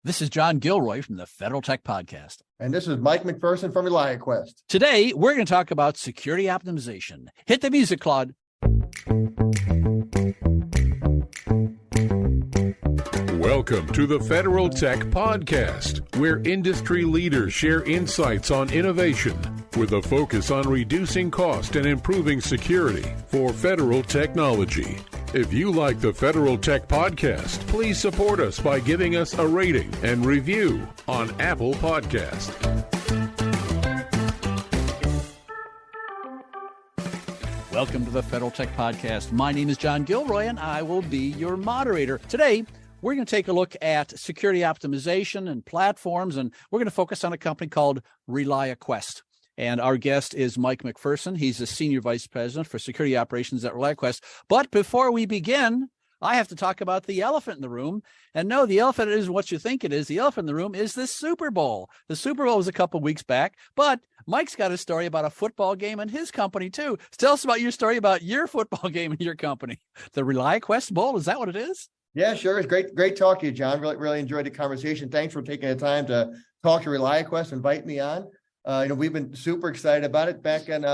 This is John Gilroy from the Federal Tech Podcast. And this is Mike McPherson from Reliaquest. Today, we're going to talk about security optimization. Hit the music, Claude. Welcome to the Federal Tech Podcast, where industry leaders share insights on innovation with a focus on reducing cost and improving security for federal technology. If you like the Federal Tech Podcast, please support us by giving us a rating and review on Apple Podcast. Welcome to the Federal Tech Podcast. My name is John Gilroy, and I will be your moderator. Today, we're going to take a look at security optimization and platforms, and we're going to focus on a company called Reliaquest. And our guest is Mike McPherson. He's the Senior Vice President for Security Operations at Reliaquest. But before we begin, I have to talk about the elephant in the room. And no, the elephant isn't what you think it is. The elephant in the room is the Super Bowl. The Super Bowl was a couple weeks back, but Mike's got a story about a football game in his company, too. Tell us about your story about your football game in your company. The Reliaquest Bowl, is that what it is? Yeah, sure. It's great talking to you, John. Really enjoyed the conversation. Thanks for taking the time to talk to Reliaquest, invite me on. We've been super excited about it. Back in,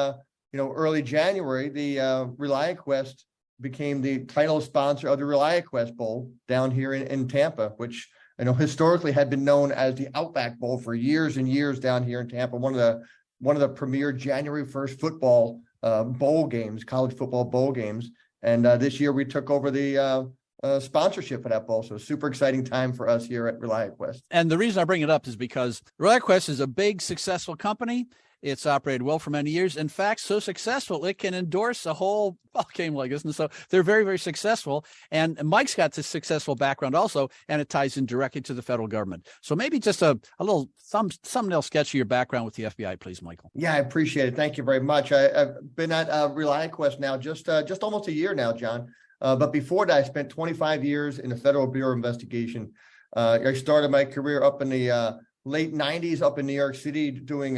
early January, the Reliaquest became the title sponsor of the Reliaquest Bowl down here in Tampa, which historically had been known as the Outback Bowl for years and years down here in Tampa. One of the premier January 1st football bowl games, college football bowl games, and this year we took over the sponsorship for that bowl. So super exciting time for us here at Reliaquest. And the reason I bring it up is because Reliaquest is a big, successful company. It's operated well for many years. In fact, so successful, it can endorse a whole ball game like this. And so they're very, very successful. And Mike's got this successful background also, and it ties in directly to the federal government. So maybe just a little thumbnail sketch of your background with the FBI, please, Michael. Yeah, I appreciate it. Thank you very much. I've been at Reliaquest now just almost a year now, John. But before that, I spent 25 years in the Federal Bureau of Investigation. I started my career up in the late 90s up in New York City doing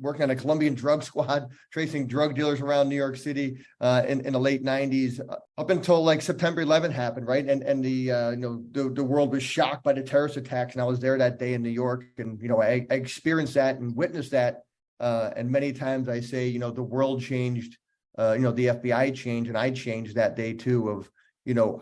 working on a Colombian drug squad, tracing drug dealers around New York City in the late 90s up until like September 11th happened, right? And the world was shocked by the terrorist attacks, and I was there that day in New York, and I experienced that and witnessed that. And many times I say, the world changed. The FBI changed, and I changed that day too, of,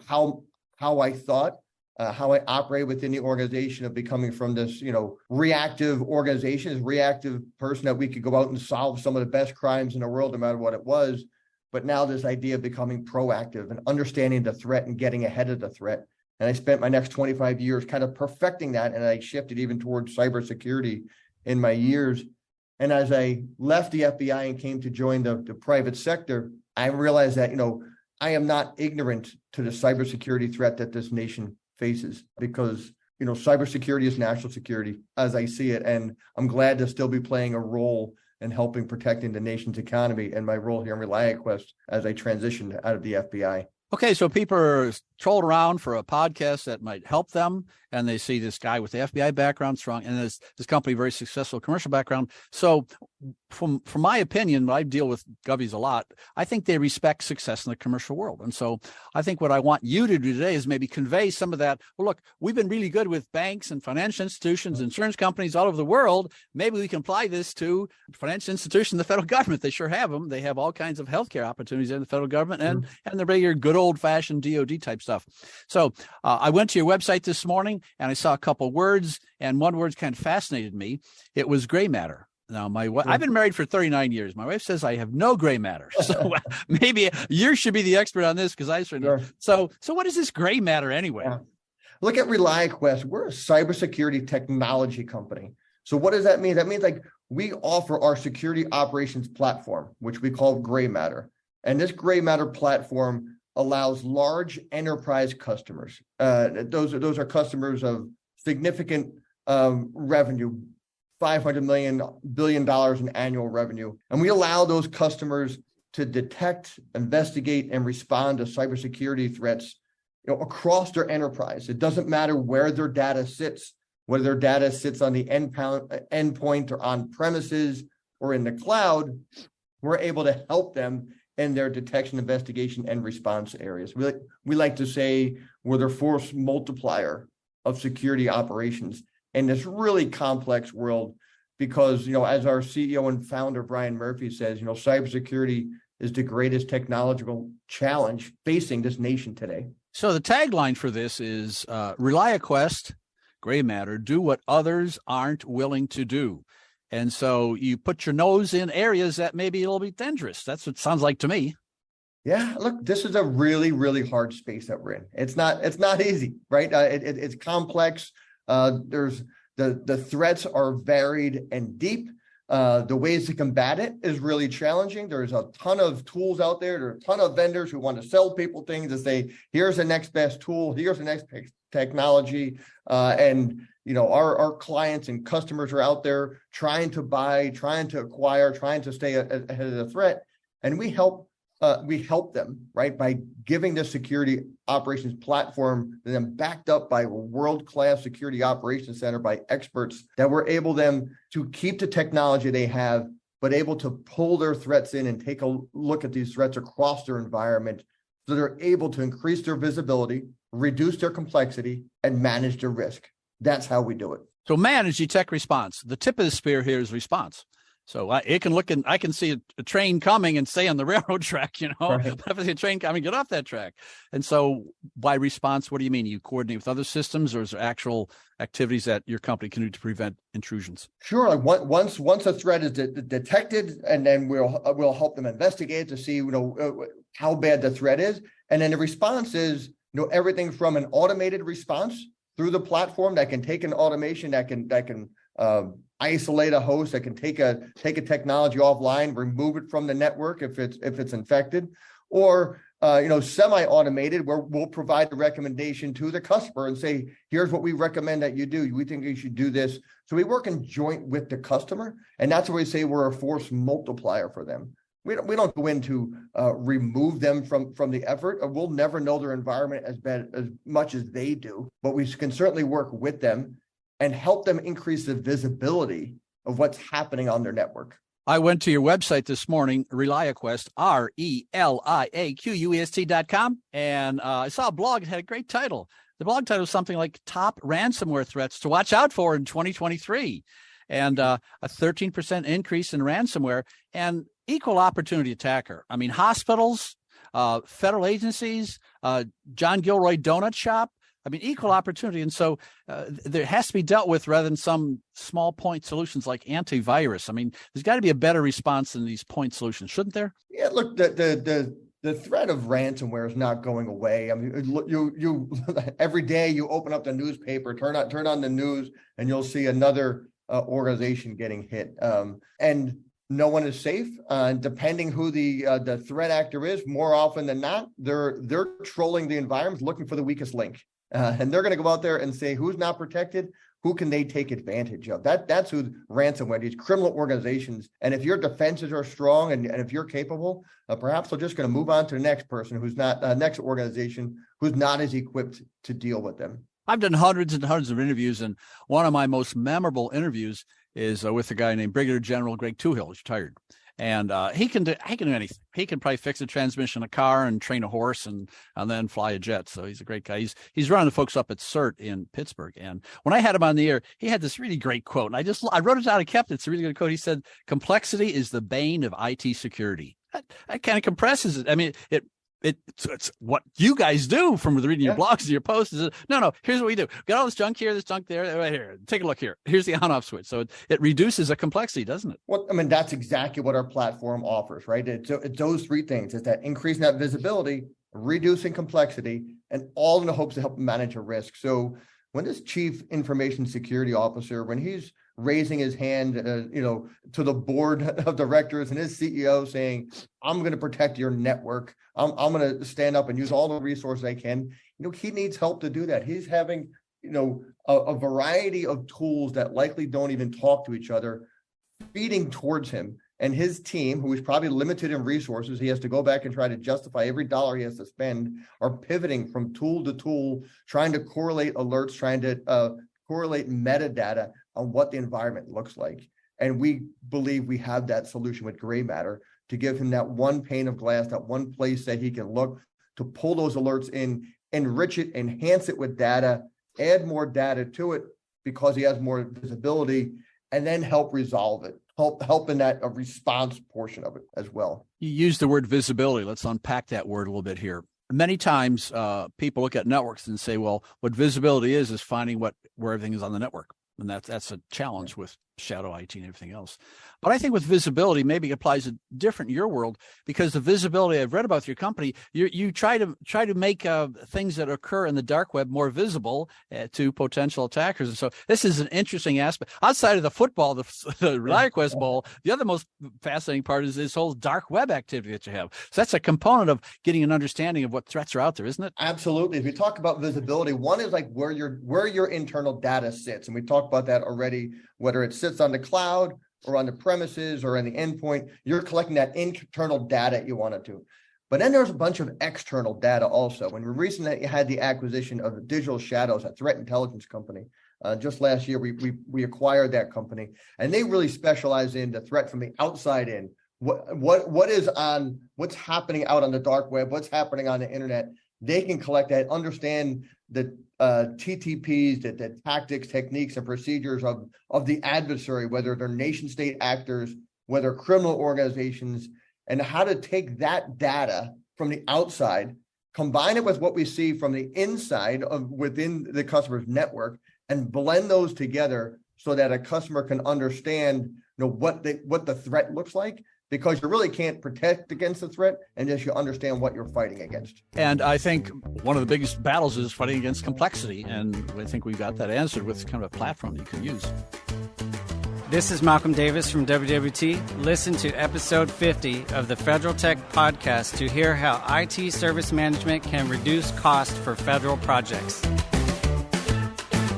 how I thought, how I operate within the organization, of becoming from this, reactive organization, this reactive person that we could go out and solve some of the best crimes in the world, no matter what it was. But now this idea of becoming proactive and understanding the threat and getting ahead of the threat. And I spent my next 25 years kind of perfecting that. And I shifted even towards cybersecurity in my years. And as I left the FBI and came to join the private sector, I realized that, I am not ignorant to the cybersecurity threat that this nation faces, because, cybersecurity is national security as I see it. And I'm glad to still be playing a role in helping protecting the nation's economy, and my role here in Reliaquest as I transitioned out of the FBI. Okay, so people are trolling around for a podcast that might help them, and they see this guy with the FBI background, strong, and this company, very successful commercial background. So from my opinion, I deal with govies a lot, I think they respect success in the commercial world. And so I think what I want you to do today is maybe convey some of that. Well, look, we've been really good with banks and financial institutions, insurance companies all over the world. Maybe we can apply this to financial institutions, the federal government. They sure have them. They have all kinds of healthcare opportunities in the federal government, and the regular good old-fashioned DOD type stuff. So I went to your website this morning, and I saw a couple words, and one word kind of fascinated me. It was gray matter. Now, I've been married for 39 years. My wife says I have no gray matter. So maybe you should be the expert on this, because I certainly. Sure. So what is this gray matter anyway? Yeah. Look at Reliaquest. We're a cybersecurity technology company. So what does that mean? That means we offer our security operations platform, which we call gray matter. And this gray matter platform allows large enterprise customers. Those are customers of significant revenue, $500 billion in annual revenue. And we allow those customers to detect, investigate, and respond to cybersecurity threats across their enterprise. It doesn't matter where their data sits, whether their data sits on the endpoint or on premises or in the cloud. We're able to help them in their detection, investigation, and response areas. We like to say we're their force multiplier of security operations in this really complex world. Because, as our CEO and founder, Brian Murphy, says, cybersecurity is the greatest technological challenge facing this nation today. So the tagline for this is Reliaquest, gray matter, do what others aren't willing to do. And so you put your nose in areas that maybe a little bit dangerous. That's what it sounds like to me. Yeah, look, this is a really, really hard space that we're in. It's not easy, right? It's complex. There's the threats are varied and deep. The ways to combat it is really challenging. There's a ton of tools out there. There are a ton of vendors who want to sell people things to say, here's the next best tool, here's the next technology. And our clients and customers are out there trying to buy, trying to acquire, trying to stay ahead of the threat. And we help them, right, by giving this security operations platform, and then backed up by a world-class security operations center by experts that we're able them to keep the technology they have, but able to pull their threats in and take a look at these threats across their environment, so they're able to increase their visibility, reduce their complexity, and manage their risk. That's how we do it. So manage detect response. The tip of the spear here is response. So it can look, and I can see a train coming and stay on the railroad track, Right. But if I see a train coming, get off that track. And so by response, what do you mean? You coordinate with other systems, or is there actual activities that your company can do to prevent intrusions? Sure. Like once a threat is detected, and then we'll help them investigate to see how bad the threat is, and then the response is everything from an automated response through the platform that can take an automation that can isolate a host, that can take a technology offline, remove it from the network if it's infected, or semi-automated, where we'll provide the recommendation to the customer and say, here's what we recommend that you do. We think you should do this. So we work in joint with the customer, and that's where we say we're a force multiplier for them. We don't go in to remove them from the effort. We'll never know their environment as much as they do, but we can certainly work with them and help them increase the visibility of what's happening on their network. I went to your website this morning, Reliaquest, RELIAQUEST.com, and I saw a blog. It had a great title. The blog title was something like Top Ransomware Threats to Watch Out For in 2023, and a 13% increase in ransomware and equal opportunity attacker. I mean, hospitals, federal agencies, John Gilroy Donut Shop. I mean, equal opportunity. And so there has to be dealt with rather than some small point solutions like antivirus. I mean, there's got to be a better response than these point solutions, shouldn't there? Yeah, look, the threat of ransomware is not going away. I mean, you every day you open up the newspaper, turn on the news, and you'll see another organization getting hit. And no one is safe. Depending who the threat actor is, more often than not, they're trolling the environment, looking for the weakest link. And they're going to go out there and say, who's not protected? Who can they take advantage of? That's who ransomware, these criminal organizations. And if your defenses are strong and if you're capable, perhaps they're just going to move on to the next person who's not, next organization who's not as equipped to deal with them. I've done hundreds and hundreds of interviews, and one of my most memorable interviews is with a guy named Brigadier General Greg Tuhill. He's retired. And he can do anything. He can probably fix a transmission in a car and train a horse and then fly a jet. So he's a great guy. He's running the folks up at CERT in Pittsburgh. And when I had him on the air, he had this really great quote. And I wrote it down. I kept it. It's a really good quote. He said, "Complexity is the bane of IT security." That kind of compresses it. I mean, it's what you guys do from reading your blogs and your posts. No, here's what we do. Got all this junk here, this junk there, right here. Take a look here. Here's the on-off switch. So it reduces the complexity, doesn't it? Well, I mean, that's exactly what our platform offers, right? It's those three things. It's that increasing that visibility, reducing complexity, and all in the hopes to help manage a risk. So when this chief information security officer, when he's raising his hand, to the board of directors and his CEO saying, I'm going to protect your network. I'm going to stand up and use all the resources I can. He needs help to do that. He's having, a variety of tools that likely don't even talk to each other, feeding towards him. And his team, who is probably limited in resources, he has to go back and try to justify every dollar he has to spend, are pivoting from tool to tool, trying to correlate alerts, trying to correlate metadata on what the environment looks like. And we believe we have that solution with gray matter to give him that one pane of glass, that one place that he can look to pull those alerts in, enrich it, enhance it with data, add more data to it because he has more visibility, and then help resolve it, help in that response portion of it as well. You use the word visibility. Let's unpack that word a little bit here. Many times people look at networks and say, well, what visibility is finding where everything is on the network. And that's a challenge with shadow IT and everything else. But I think with visibility, maybe it applies different in your world, because the visibility I've read about your company, you try to make things that occur in the dark web more visible to potential attackers. And so this is an interesting aspect. Outside of the football, the Reliaquest Bowl, the other most fascinating part is this whole dark web activity that you have. So that's a component of getting an understanding of what threats are out there, isn't it? Absolutely. If we talk about visibility, one is like where your internal data sits. And we talked about that already, whether it sits on the cloud or on the premises or on the endpoint, you're collecting that internal data you want to do. But then there's a bunch of external data also. When we recently had the acquisition of Digital Shadows, a threat intelligence company, just last year, we acquired that company, and they really specialize in the threat from the outside in. What's happening out on the dark web, what's happening on the internet. They can collect that, understand the TTPs, the tactics, techniques, and procedures of the adversary, whether they're nation state actors, whether criminal organizations, and how to take that data from the outside, combine it with what we see from the inside of within the customer's network, and blend those together so that a customer can understand, what the threat looks like. Because you really can't protect against the threat unless you understand what you're fighting against. And I think one of the biggest battles is fighting against complexity. And I think we've got that answered with kind of a platform that you can use. This is Malcolm Davis from WWT. Listen to episode 50 of the Federal Tech Podcast to hear how IT service management can reduce cost for federal projects.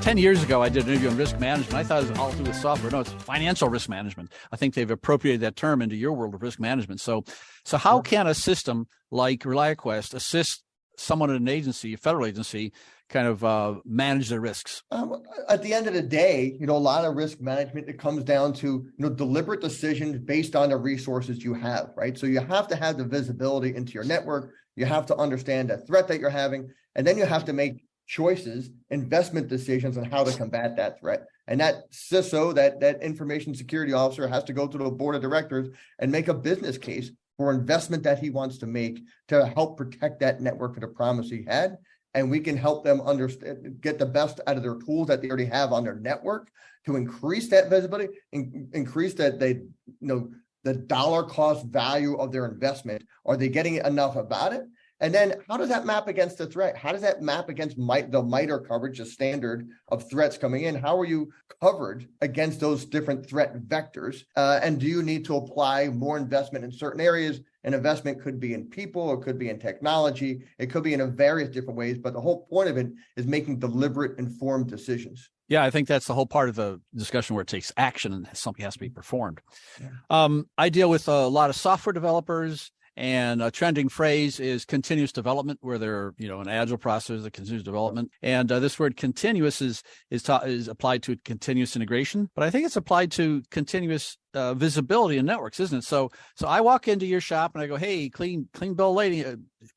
10 years ago, I did an interview on risk management. I thought it was all to do with software. No, it's financial risk management. I think they've appropriated that term into your world of risk management. So how can a system like Reliaquest assist someone in an agency, a federal agency, kind of manage their risks? At the end of the day, a lot of risk management, it comes down to, deliberate decisions based on the resources you have, right? So you have to have the visibility into your network. You have to understand the threat that you're having, and then you have to make choices, investment decisions on how to combat that threat. And that CISO, that information security officer, has to go to the board of directors and make a business case for investment that he wants to make to help protect that network for the promise he had. And we can help them understand, get the best out of their tools that they already have on their network to increase that visibility, increase that the dollar cost value of their investment. Are they getting enough about it? And then how does that map against the threat? How does that map against the MITRE coverage, the standard of threats coming in? How are you covered against those different threat vectors? And do you need to apply more investment in certain areas? An investment could be in people, it could be in technology, it could be in various different ways. But the whole point of it is making deliberate, informed decisions. Yeah, I think that's the whole part of the discussion where it takes action and something has to be performed. Yeah. I deal with a lot of software developers. And a trending phrase is continuous development, where they're, an agile process of continuous development. And this word continuous is applied to continuous integration, but I think it's applied to continuous visibility in networks, isn't it? So I walk into your shop and I go, hey, clean bill lady,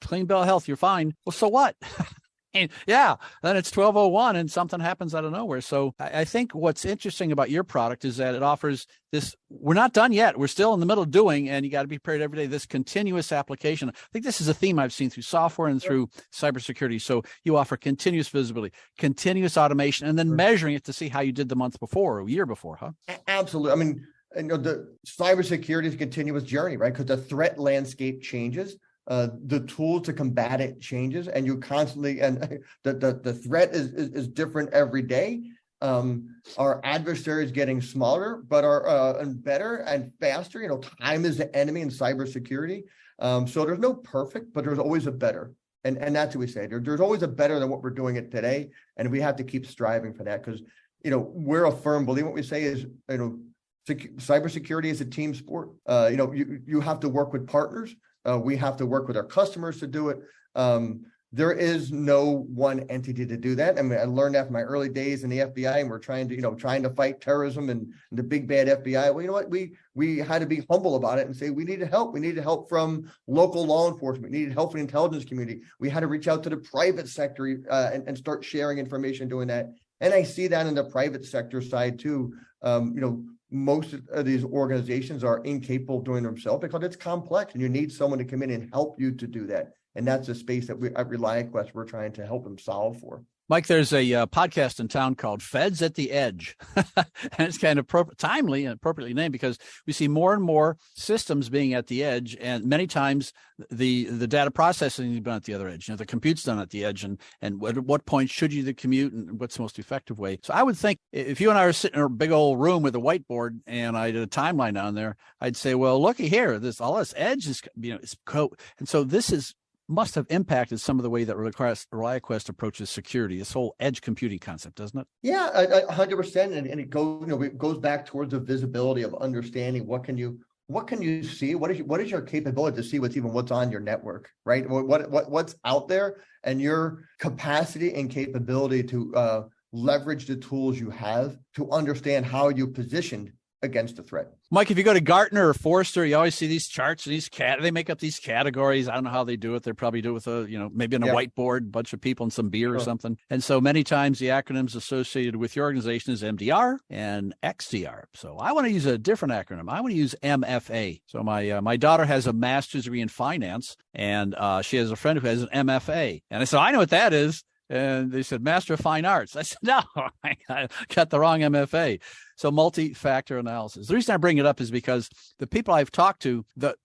clean bill of health, you're fine. Well, so what? And then it's 12:01 and something happens out of nowhere. So I think what's interesting about your product is that it offers this. We're not done yet. We're still in the middle of doing, and you got to be prepared every day. This continuous application. I think this is a theme I've seen through software and through cybersecurity. So you offer continuous visibility, continuous automation, and then measuring it to see how you did the month before or year before, huh? Absolutely. I mean, the cybersecurity is a continuous journey, right? Because the threat landscape changes. The tool to combat it changes, and you constantly, and the threat is different every day. Our adversary is getting smaller, but and better and faster. Time is the enemy in cybersecurity. So there's no perfect, but there's always a better, and that's what we say. There's always a better than what we're doing it today, and we have to keep striving for that because we're a firm believer. What we say is cybersecurity is a team sport. You have to work with partners. We have to work with our customers to do it. there is no one entity to do that. I mean, I learned that from my early days in the FBI, and we're trying to fight terrorism and the big bad FBI. Well, you know what? We had to be humble about it and say we needed help. We needed help from local law enforcement. We needed help from the intelligence community. We had to reach out to the private sector and start sharing information, doing that. And I see that in the private sector side too. Most of these organizations are incapable of doing themselves because it's complex, and you need someone to come in and help you to do that. And that's a space that we at Reliaquest, we're trying to help them solve for. Mike, there's a podcast in town called Feds at the Edge. And it's kind of timely and appropriately named because we see more and more systems being at the edge. And many times the data processing is done at the other edge. The compute's done at the edge. And at what point should you commute and what's the most effective way? So I would think if you and I are sitting in a big old room with a whiteboard and I did a timeline on there, I'd say, well, looky here, all this edge is, it's code. And so this must have impacted some of the way that Reliaquest approaches security, this whole edge computing concept, doesn't it? Yeah, 100%. And it goes, it goes back towards the visibility of understanding what can you see? What is your capability to see what's on your network, right? What's out there, and your capacity and capability to leverage the tools you have to understand how you positioned against a threat. Mike, if you go to Gartner or Forrester, you always see these charts and they make up these categories. I don't know how they do it. They probably do it with maybe on a whiteboard, bunch of people and some beer or something. And so many times the acronyms associated with your organization is MDR and XDR. So I want to use a different acronym. I want to use MFA. So my daughter has a master's degree in finance, and she has a friend who has an MFA. And I said, I know what that is. And they said, Master of Fine Arts. I said, no, I got the wrong MFA. So multi-factor analysis. The reason I bring it up is because the people I've talked to,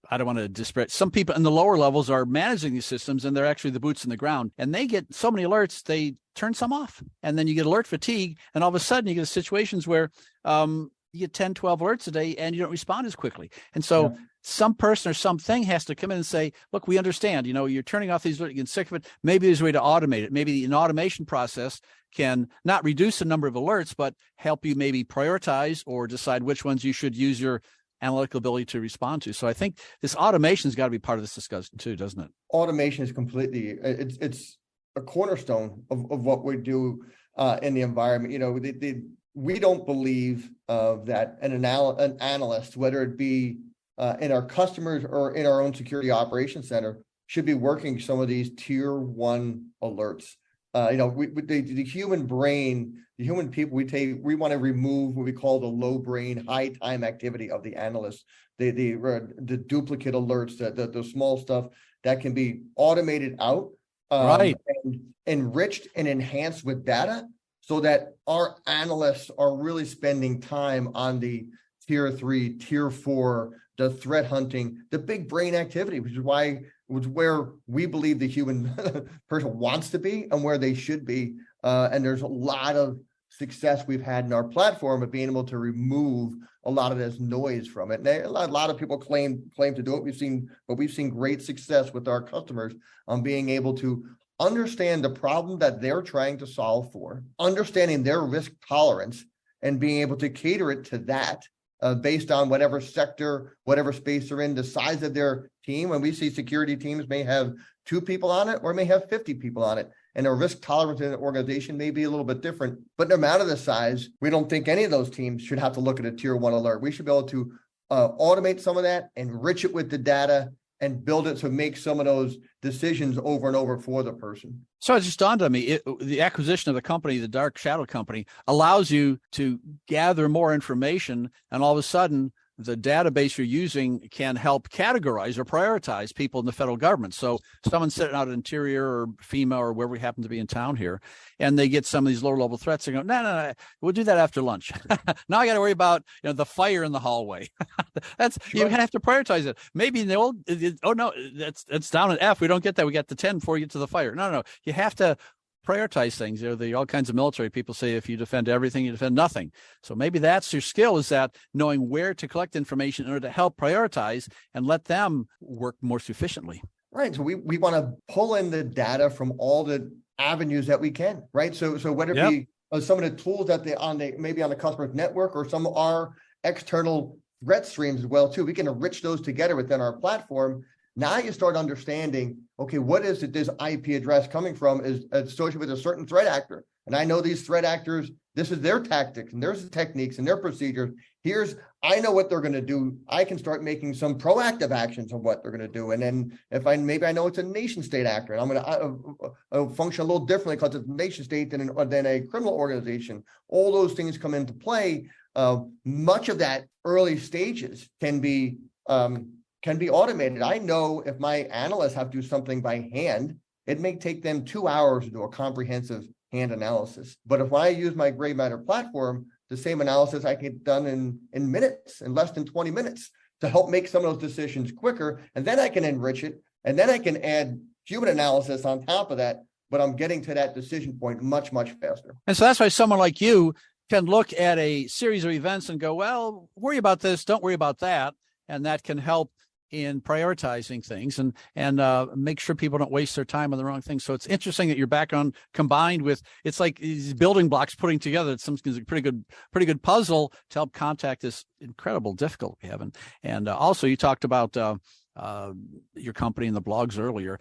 I don't want to disparage, some people in the lower levels are managing these systems, and they're actually the boots in the ground. And they get so many alerts, they turn some off. And then you get alert fatigue. And all of a sudden you get situations where you get 10, 12 alerts a day and you don't respond as quickly. And so some person or something has to come in and say, look, we understand, you're turning off these alerts, you get sick of it. Maybe there's a way to automate it. Maybe an automation process can not reduce the number of alerts, but help you maybe prioritize or decide which ones you should use your analytical ability to respond to. So I think this automation's got to be part of this discussion too, doesn't it? Automation is completely, it's a cornerstone of what we do in the environment. We don't believe that an analyst, whether it be in our customers or in our own security operations center, should be working some of these tier 1 alerts. The human brain, the human people, we want to remove what we call the low brain, high time activity of the analyst, the duplicate alerts, the small stuff that can be automated out, right, and enriched and enhanced with data, so that our analysts are really spending time on the tier 3, tier 4, the threat hunting, the big brain activity, which is where we believe the human person wants to be and where they should be. And there's a lot of success we've had in our platform of being able to remove a lot of this noise from it. And a lot of people claim to do it. We've seen great success with our customers on being able to understand the problem that they're trying to solve for, understanding their risk tolerance, and being able to cater it to that based on whatever sector, whatever space they're in, the size of their team. When we see security teams may have 2 people on it or may have 50 people on it, and their risk tolerance in an organization may be a little bit different. But no matter the size, we don't think any of those teams should have to look at a tier 1 alert. We should be able to automate some of that, enrich it with the data, and build it to make some of those decisions over and over for the person. So it just dawned on me, the acquisition of the company, the Dark Shadow Company, allows you to gather more information, and all of a sudden, the database you're using can help categorize or prioritize people in the federal government. So someone's sitting out at Interior or FEMA or where we happen to be in town here, and they get some of these lower level threats. They go, no, we'll do that after lunch. Now I got to worry about the fire in the hallway. That's sure. You have to prioritize it. Maybe in the old, that's down at F. We don't get that. We got the 10 before you get to the fire. No. You have to prioritize things. All kinds of military people say if you defend everything, you defend nothing. So maybe that's your skill, is that knowing where to collect information in order to help prioritize and let them work more efficiently. Right. So we want to pull in the data from all the avenues that we can. Right. So whether it be some of the tools that maybe on the customer's network, or some of our external threat streams as well too, we can enrich those together within our platform. Now you start understanding, okay, what is it this IP address coming from is associated with a certain threat actor. And I know these threat actors, this is their tactics and their techniques and their procedures. I know what they're going to do. I can start making some proactive actions on what they're going to do. And then maybe I know it's a nation state actor and I'm going to function a little differently because it's a nation state than a criminal organization. All those things come into play. Much of that early stages can be automated. I know if my analysts have to do something by hand, it may take them 2 hours to do a comprehensive hand analysis. But if I use my gray matter platform, the same analysis I get done in minutes, in less than 20 minutes, to help make some of those decisions quicker. And then I can enrich it. And then I can add human analysis on top of that. But I'm getting to that decision point much, much faster. And so that's why someone like you can look at a series of events and go, well, worry about this, don't worry about that. And that can help in prioritizing things and make sure people don't waste their time on the wrong things. So it's interesting that your background combined with, it's like these building blocks putting together. It's a pretty good puzzle to help contact this incredible difficulty we have. And also you talked about your company and the blogs earlier.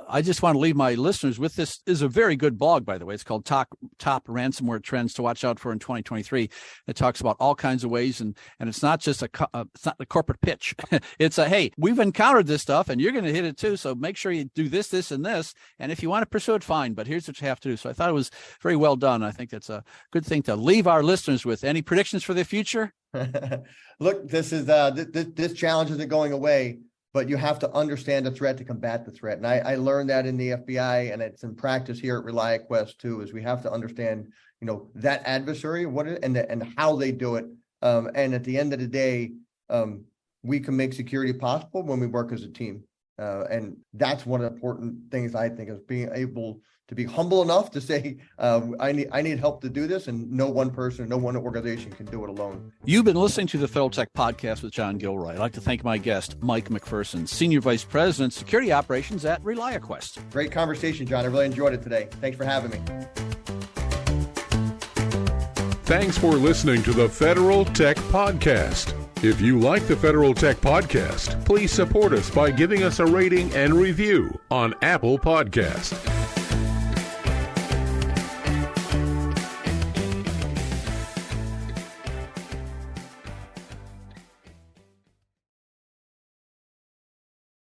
I just want to leave my listeners with this. Is a very good blog, by the way. It's called Top Ransomware Trends to Watch Out For in 2023. It talks about all kinds of ways, and it's not just it's not the corporate pitch. It's hey, we've encountered this stuff, and you're going to hit it too. So make sure you do this, this, and this. And if you want to pursue it, fine. But here's what you have to do. So I thought it was very well done. I think that's a good thing to leave our listeners with. Any predictions for the future? Look, this challenge isn't going away. But you have to understand the threat to combat the threat. And I learned that in the FBI, and it's in practice here at Reliaquest too, is we have to understand, that adversary, and how they do it. And at the end of the day, we can make security possible when we work as a team. And that's one of the important things I think is being able to be humble enough to say, I need help to do this, and no one person, no one organization can do it alone. You've been listening to the Federal Tech Podcast with John Gilroy. I'd like to thank my guest, Mike McPherson, Senior Vice President, Security Operations at Reliaquest. Great conversation, John. I really enjoyed it today. Thanks for having me. Thanks for listening to the Federal Tech Podcast. If you like the Federal Tech Podcast, please support us by giving us a rating and review on Apple Podcasts.